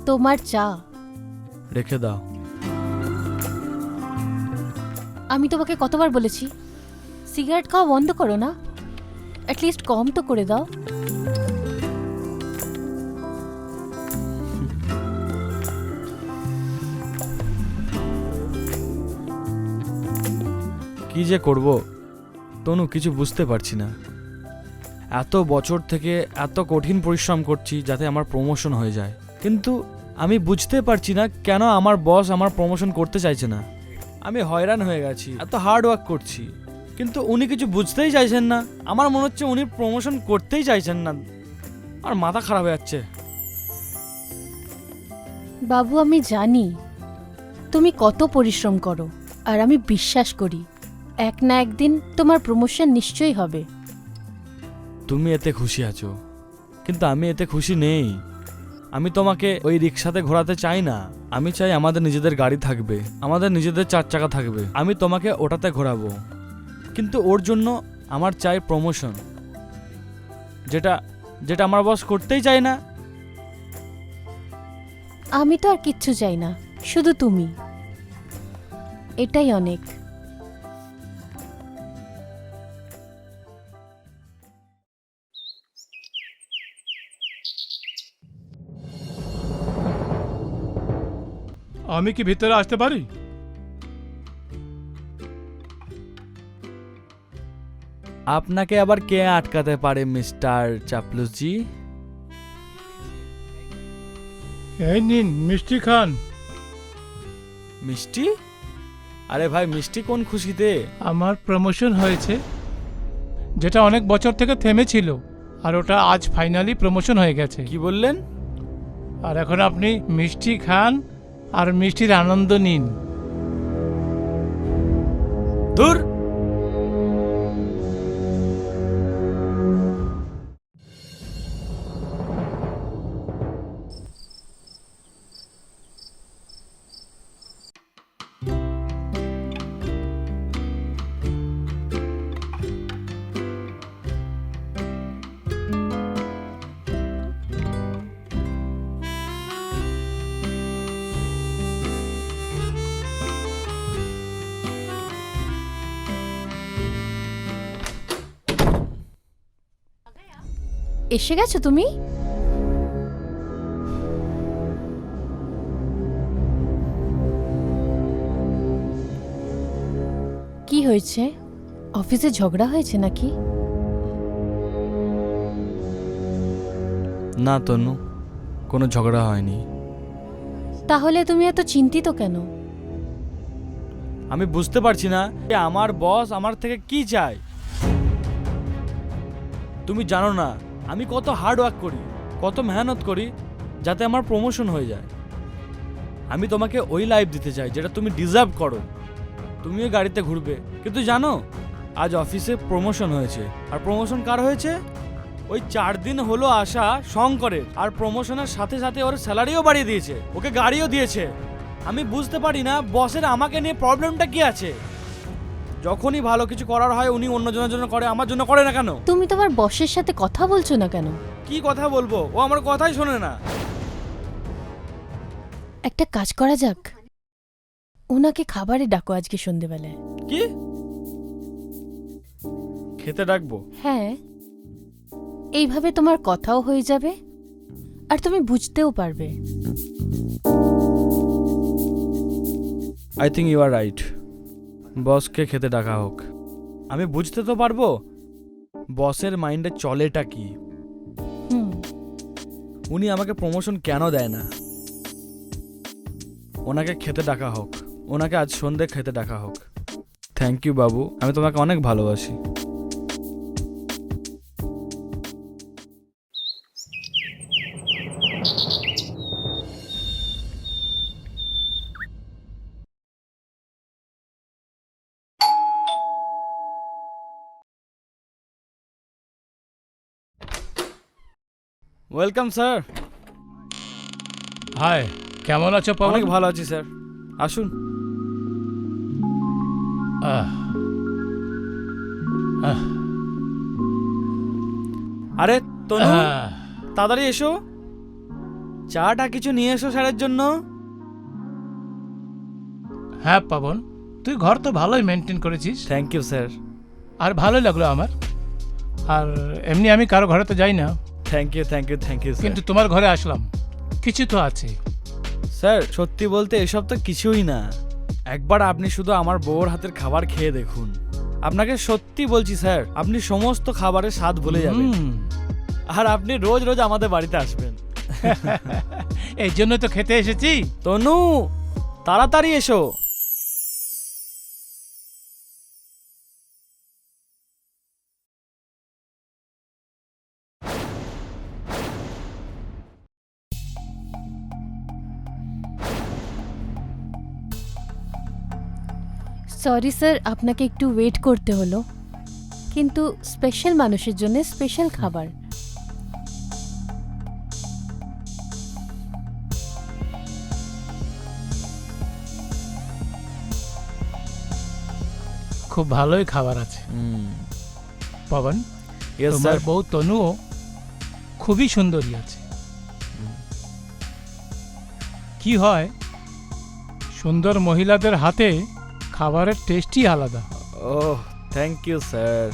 তোমার চা। রেখে দাও। আমি তোমাকে কতবার বলেছি সিগারেট খাওয়া বন্ধ করো না, অ্যাটলিস্ট কম তো করে দাও। কি যে করব তনু, কিছু বুঝতে পারছি না। এত বছর থেকে এত কঠিন পরিশ্রম করছি যাতে আমার প্রমোশন হয়ে যায়, কিন্তু আমি বুঝতে পারছি না কেন আমার বস আমার প্রমোশন করতে চাইছে না। আমি হয়রান হয়ে গেছি, এত হার্ড ওয়ার্ক করছি কিন্তু উনি কিছু বুঝতেই চাইছেন না। আমার মনে হচ্ছে উনি প্রমোশন করতেই চাইছেন না, আর মাথা খারাপ হয়ে যাচ্ছে। বাবু, আমি জানি তুমি কত পরিশ্রম করো, আর আমি বিশ্বাস করি এক না একদিন তোমার প্রমোশন নিশ্চয়ই হবে। তুমি এতে খুশি আছো, কিন্তু আমি এতে খুশি নেই। আমি তোমাকে ওই রিক্সাতে ঘোরাতে চাই না। আমি চাই আমাদের নিজেদের গাড়ি থাকবে, আমাদের নিজেদের 4 চাকা থাকবে, আমি তোমাকে ওটাতে ঘোরাবো। কিন্তু ওর জন্য আমার চাই প্রমোশন, যেটা যেটা আমার বস করতেই চায় না। আমি তো আর কিচ্ছু চাই না, শুধু তুমি, এটাই অনেক। আমি কি ভিতরে আসতে পারি? আপনাকে আবার কে আটকাতে পারে মিস্টার চাপলুসজি? এই নিন মিষ্টি খান। মিষ্টি? আরে ভাই, মিষ্টি কোন খুশিতে? আমার প্রমোশন হয়েছে, যেটা অনেক বছর থেকে থেমেছিল, আর ওটা আজ ফাইনালি প্রমোশন হয়ে গেছে। কি বললেন? আর এখন আপনি মিষ্টি খান আর মিষ্টির আনন্দ নিন। ধুর! এসে গেছো তুমি? কি হয়েছে? অফিসে ঝগড়া হয়েছে নাকি? না তনু, কোনো ঝগড়া হয়নি। তাহলে তুমি এত চিন্তিত কেন? আমি বুঝতে পারছি না যে আমার বস আমার থেকে কি চায়। তুমি জানো না আমি কত হার্ড ওয়ার্ক করি, কত মেহনত করি যাতে আমার প্রমোশন হয়ে যায়। আমি তোমাকে ওই লাইফ দিতে চাই যেটা তুমি ডিজার্ভ করো। তুমিও গাড়িতে ঘুরবে, কিন্তু জানো আজ অফিসে প্রমোশন হয়েছে। আর প্রমোশন কার হয়েছে? ওই 4 দিন হলো আসা শঙ্করের। আর প্রমোশনের সাথে সাথে ওর স্যালারিও বাড়িয়ে দিয়েছে, ওকে গাড়িও দিয়েছে। আমি বুঝতে পারি না বসের আমাকে নিয়ে প্রবলেমটা কি আছে। যখনই ভালো কিছু করার হয় উনি অন্যজনের জন্য করে, আমার জন্য করে না কেন? তুমি তোমার বসের সাথে কথা বলছো না কেন? কি কথা বলবো, ও আমার কথাই শোনে না। একটা কাজ করা যাক, ওনাকে খাবারে ডাকো আজকে সন্ধেবেলায়। কি? খেতে ডাকবো? হ্যাঁ, এইভাবে তোমার কথাও হয়ে যাবে আর তুমি বুঝতেও পারবে। I think you are right. বসকে খেতে ডাকা হোক। আমি বুঝতে তো পারবো বসের মাইন্ডে চলেটা কি। হুম, উনি আমাকে প্রমোশন কেন দেয় না। ওনাকে খেতে ডাকা হোক, ওনাকে আজ সন্ধে খেতে ডাকা হোক। থ্যাংক ইউ বাবু, আমি তোমাকে অনেক ভালোবাসি। Welcome sir. হাই, কেমন আছো পবন? অনেক ভালো আছি স্যার, আসুন। আহ, আহ, আরে তনু, আহ, তাড়াতাড়ি এসো। চাটা কিছু নিয়ে এসো স্যারের জন্য। হ্যাঁ পাবন, তুই ঘর তো ভালোই মেনটেন করেছিস, থ্যাংক ইউ স্যার। আর ভালোই লাগলো আমার। আর এমনি আমি কারো ঘরে তো যাই না, thank you thank you thank you কিন্তু তোমার ঘরে আসলাম, কিছু তো আছে। স্যার সত্যি বলতে এসব তো কিছুই না। একবার আপনি শুধু আমার বউর হাতের খাবার খেয়ে দেখুন। আপনাকে সত্যি বলছি স্যার, আপনি সমস্ত খাবারের স্বাদ ভুলে যাবেন। হুম, আর আপনি রোজ রোজ আমাদের বাড়িতে আসবেন। এই জন্য তো খেতে এসেছি। তনু, তাড়াতাড়ি এসো। সরি স্যার, আপনাকে একটু ওয়েট করতে হলো, কিন্তু স্পেশাল মানুষের জন্য স্পেশাল খাবার। খুব ভালোই খাবার আছে পবন। ইয়েস তোমার স্যার। বউ তনুও খুবই সুন্দরী আছে। কি হয়, সুন্দর মহিলাদের হাতে খাবারের টেস্টই আলাদা। Oh thank you sir.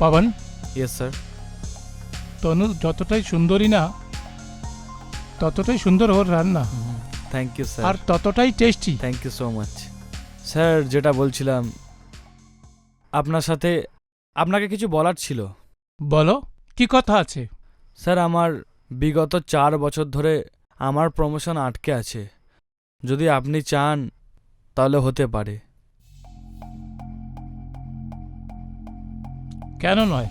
Pawan, yes sir. Tanu যতটাই সুন্দরী না, ততটাই সুন্দর ওর রান্না, থ্যাংক ইউ আর স্যার। ততটাই tasty. Thank you so much. Sir যেটা বলছিলাম, আপনার সাথে আপনাকে কিছু বলার ছিল। বলো, কি কথা আছে? স্যার আমার বিগত 4 বছর ধরে আমার প্রমোশন আটকে আছে। যদি আপনি চান তাহলে হতে পারে। কেন নয়,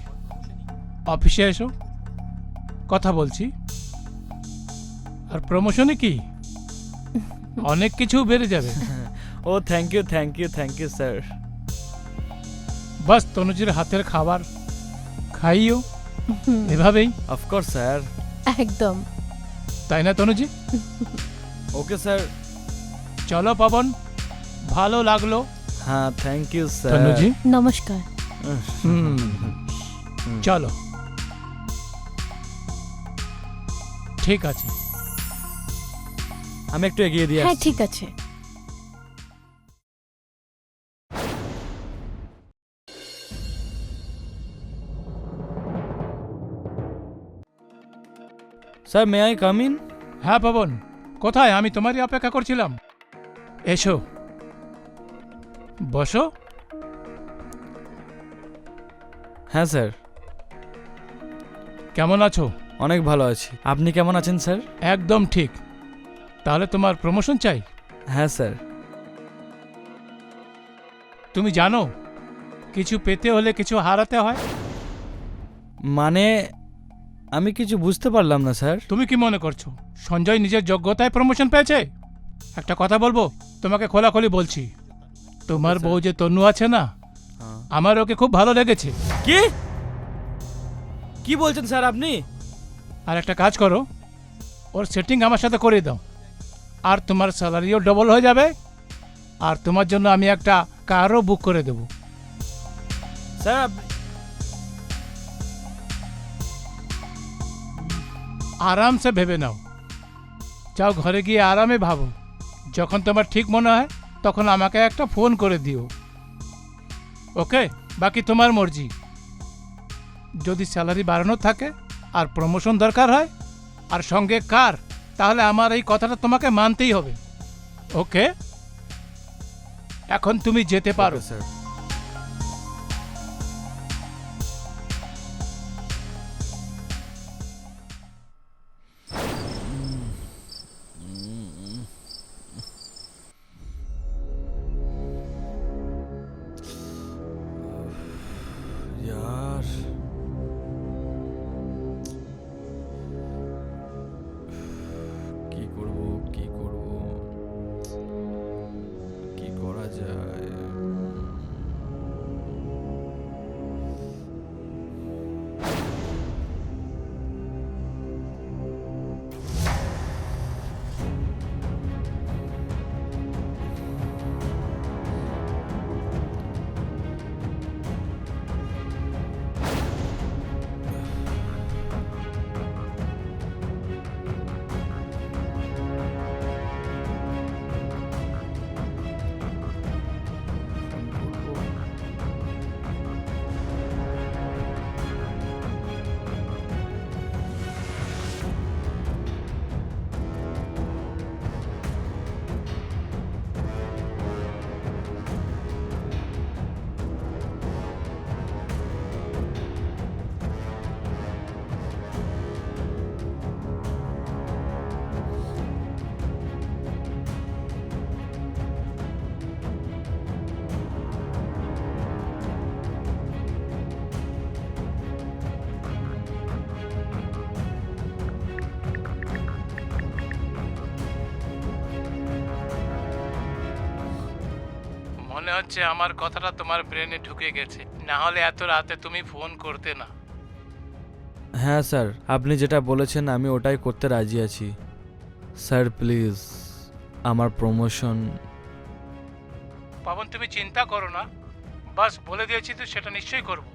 অফিসে এসো, কথা বলছি। আর প্রমোশনে কি অনেক কিছু বেড়ে যাবে। Oh thank you thank you thank you sir. বাস তনুজির হাতের খাবার খাইও এভাবেই, অফকোর্স স্যার। একদম। তাই না তনুজি? Okay sir. চলো পবন, ভালো লাগলো। হ্যাঁ থ্যাংক ইউ স্যার। তনুজি, নমস্কার। চলো, ঠিক আছে। আমি একটু এগিয়ে দিয়ে হ্যাঁ আসছি। ঠিক আছে। Sir may I come in? হ্যাঁ পবন, কোথায়? আমি তোমারই অপেক্ষা করছিলাম। এসো, বসো। হ্যাঁ স্যার। কেমন আছো? অনেক ভালো আছি। আপনি কেমন আছেন স্যার? একদম ঠিক। তাহলে তোমার প্রমোশন চাই? হ্যাঁ স্যার। তুমি জানো, কিছু পেতে হলে কিছু হারাতে হয়। মানে আমি কিছু বুঝতে পারলাম না স্যার। তুমি কি মনে করছো সঞ্জয় নিজের যোগ্যতায় প্রমোশন পেয়েছে? একটা কথা বলবো, তোমাকে খোলাখুলি বলছি, তোমার স্যার। বউ যে তনু আছে না, হ্যাঁ। আমার ওকে খুব ভালো লেগেছে। কি কি বলছেন স্যার আপনি? আর একটা কাজ করো, ওর সেটিং আমার সাথে করে দাও, আর তোমার স্যালারিও ডবল হয়ে যাবে, আর তোমার জন্য আমি একটা কারও বুক করে দেব। স্যার আপনি আরামসে ভেবে নাও, যাও ঘরে গিয়ে আরামে ভাবো, যখন তোমার ঠিক মনে হয় তখন আমাকে একটা ফোন করে দিও। ওকে, বাকি তোমার মর্জি। যদি স্যালারি বাড়ানো থাকে আর প্রমোশন দরকার হয় আর সঙ্গে কার, তাহলে আমার এই কথাটা তোমাকে মানতেই হবে। ওকে, এখন তুমি যেতে পারো। ওকে, স্যার। यार কি করব কি করব কি করা যায়? মনে হচ্ছে আমার কথাটা তোমার ব্রেনে ঢুকে গেছে, না হলে এত রাতে তুমি ফোন করতে না। হ্যাঁ স্যার, আপনি যেটা বলেছেন আমি ওটাই করতে রাজি আছি। স্যার প্লিজ আমার প্রমোশন। পাবন, তুমি চিন্তা করো না, বাস বলে দিয়েছি তো সেটা নিশ্চয়ই করব।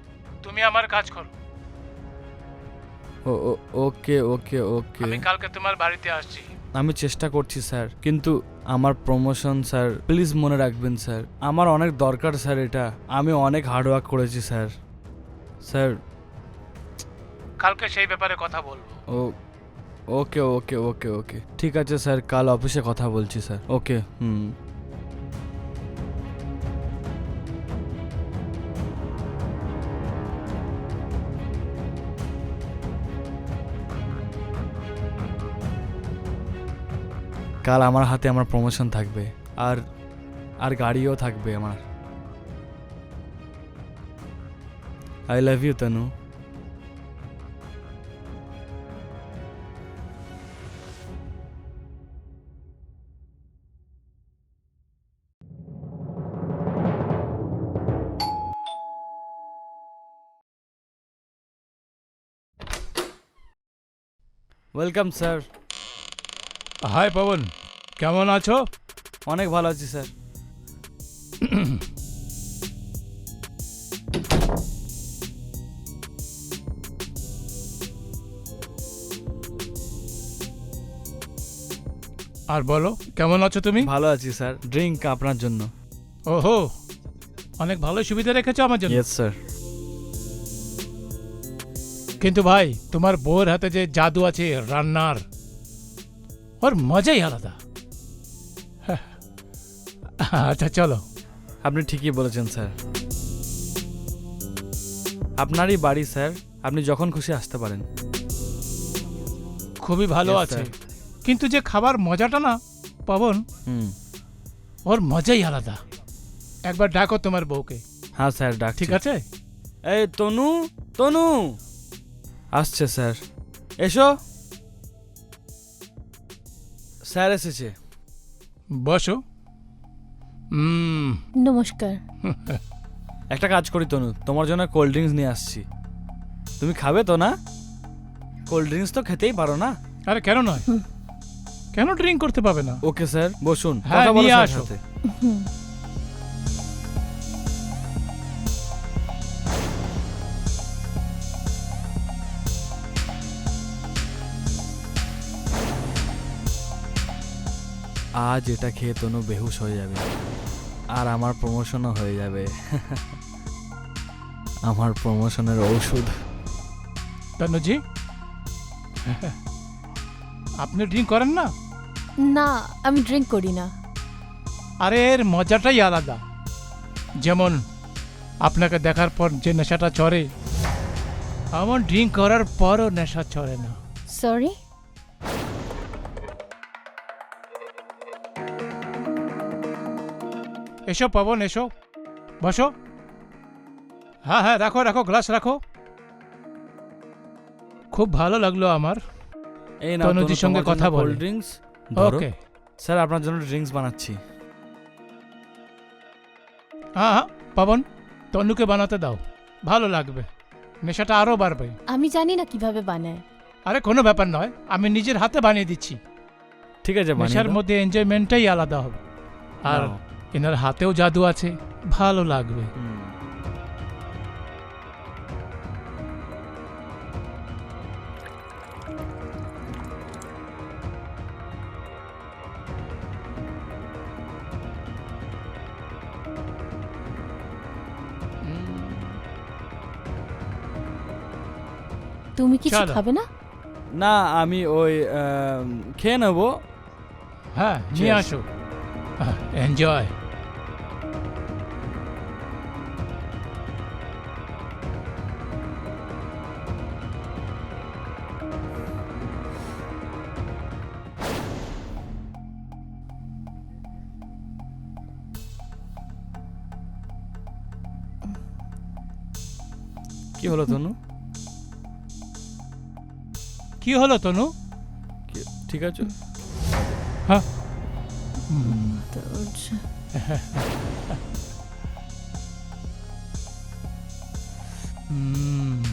তুমি আমার কাজ করো। ওকে ওকে ওকে, আমি কালকে তোমার বাড়িতে আসছি। আমি চেষ্টা করছি স্যার, কিন্তু আমার প্রমোশন স্যার প্লিজ মনে রাখবেন স্যার, আমার অনেক দরকার স্যার এটা। আমি অনেক হার্ডওয়ার্ক করেছি স্যার। স্যার কালকে সেই ব্যাপারে কথা বলবো। ও ওকে ওকে ওকে ওকে ঠিক আছে স্যার, কাল অফিসে কথা বলছি স্যার। ওকে কাল আমার হাতে আমার প্রমোশন থাকবে, আর আর গাড়িও থাকবে আমার। I love you Tanu. Welcome sir. Hi Pawan, কেমন আছো? অনেক ভালো আছি স্যার। আর বলো, কেমন আছো তুমি? ভালো আছি স্যার, ড্রিঙ্ক আপনার জন্য। ওহো, অনেক ভালো সুবিধা রেখেছো আমার জন্য। Yes sir. কিন্তু ভাই, তোমার বউয়ের হাতে যে জাদু আছে রান্নার, ওর মজাই আলাদা। আচ্ছা চলো। আপনি ঠিকই বলেছেন স্যার, আপনারই বাড়ি স্যার, আপনি যখন খুশি আসতে পারেন। খুবই ভালো Yes, আছে, sir. কিন্তু যে খাবার মজাটা না পবন, ওর মজাই আলাদা। একবার ডাকো তোমার বউকে। হ্যাঁ স্যার ডাক। ঠিক আছে? এই তনু, তনু আসছে স্যার, এসো। স্যার এসেছে। বসো। নমস্কার। একটা কাজ করি তনু, তোমার জন্য কোল্ড ড্রিঙ্কস নিয়ে আসছি, তুমি খাবে তো না? কোল্ড ড্রিঙ্কস তো খেতেই পারো না? আরে কেন নয়, কেন ড্রিঙ্ক করতে পাবে না? ওকে স্যার, বসুন, হ্যাঁ, কথা বলো নিয়ে স্যারের আসো। সাথে। আজ এটা খেয়ে তনু বেহুশ হয়ে যাবে, আর আমার প্রমোশনও হয়ে যাবে। আমার প্রমোশনের ঔষধ। তনুজি, আপনি ড্রিঙ্ক করেন না? না, আমি ড্রিঙ্ক করি না। আরে এর মজাটাই আলাদা। যেমন আপনাকে দেখার পর যে নেশাটা চড়ে, আমার ড্রিঙ্ক করার পরও নেশা চড়ে না। সরি। এসো পবন, এসো, বসো। হ্যাঁ হ্যাঁ, রাখো রাখো, গ্লাস রাখো। খুব ভালো লাগলো আমার এই না তনুজির সঙ্গে কথা বলে। কোল্ড ড্রিঙ্কস ধরো। ওকে। স্যার আপনার জন্য ড্রিঙ্কস বানাচ্ছি। হ্যাঁ হ্যাঁ পবন, তনুকে বানাতে দাও, ভালো লাগবে, নেশাটা আরও বাড়বে। আমি জানি না কিভাবে বানায়। আরে কোনো ব্যাপার নয়, আমি নিজের হাতে বানিয়ে দিচ্ছি। ঠিক আছে, বানিয়ে নেশার দাও। মধ্যে এনজয়মেন্টটাই আলাদা হবে, আর দাও। এনার হাতেও জাদু আছে, ভালো লাগবে। তুমি কিছু চলো। খাবে না? না আমি ওই খেয়ে নেবো। হ্যাঁ, নিয়ে Cheers. আসো, এনজয়। কি হলো তনু? কি হলো তনু? ঠিক আছে। হ্যাঁ, হুম।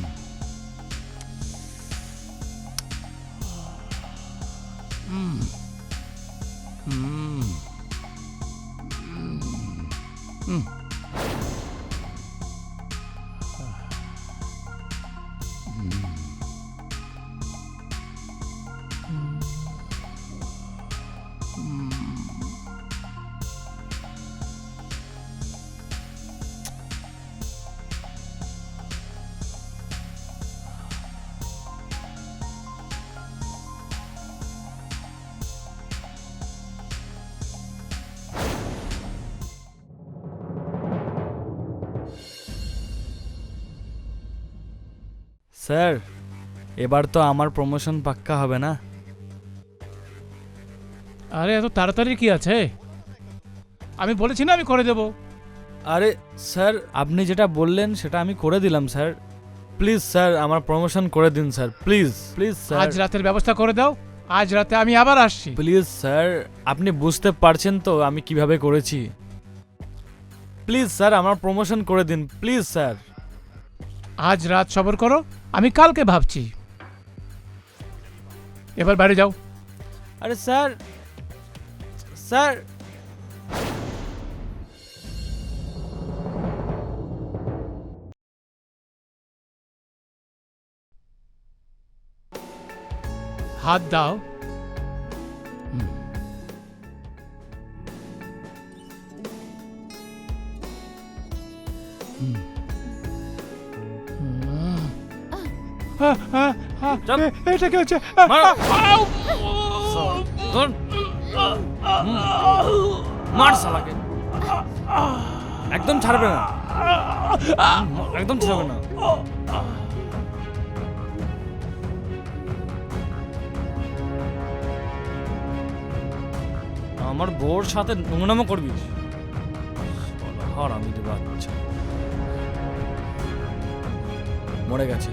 হুম। হুম। হুম। স্যার, এবার তো আমার প্রমোশন পাক্কা হবে না? আরে এত তাড়াতাড়ি কি আছে? আমি বলেছি না আমি করে দেব। আরে স্যার, আপনি যেটা বললেন সেটা আমি করে দিলাম স্যার। প্লিজ স্যার, আমার প্রমোশন করে দিন স্যার, প্লিজ প্লিজ স্যার। আজ রাতের ব্যবস্থা করে দাও, আজ রাতে আমি আবার আসছি। প্লিজ স্যার, আপনি বুঝতে পারছেন তো আমি কিভাবে করেছি। প্লিজ স্যার, আমার প্রমোশন করে দিন, প্লিজ স্যার। আজ রাত সবর করো, আমি কালকে ভাবছি। এবার বাড়ি যাও। আরে স্যার, স্যার, হাত দাও। চল। এটা কি হচ্ছে? মারো। ধর। মার শালাকে। একদম ছাড়বে না, একদম ছাড়বে না। আমার বউর সাথে নোংরামো করবি? হারামির বাচ্চা। মরে গেছে।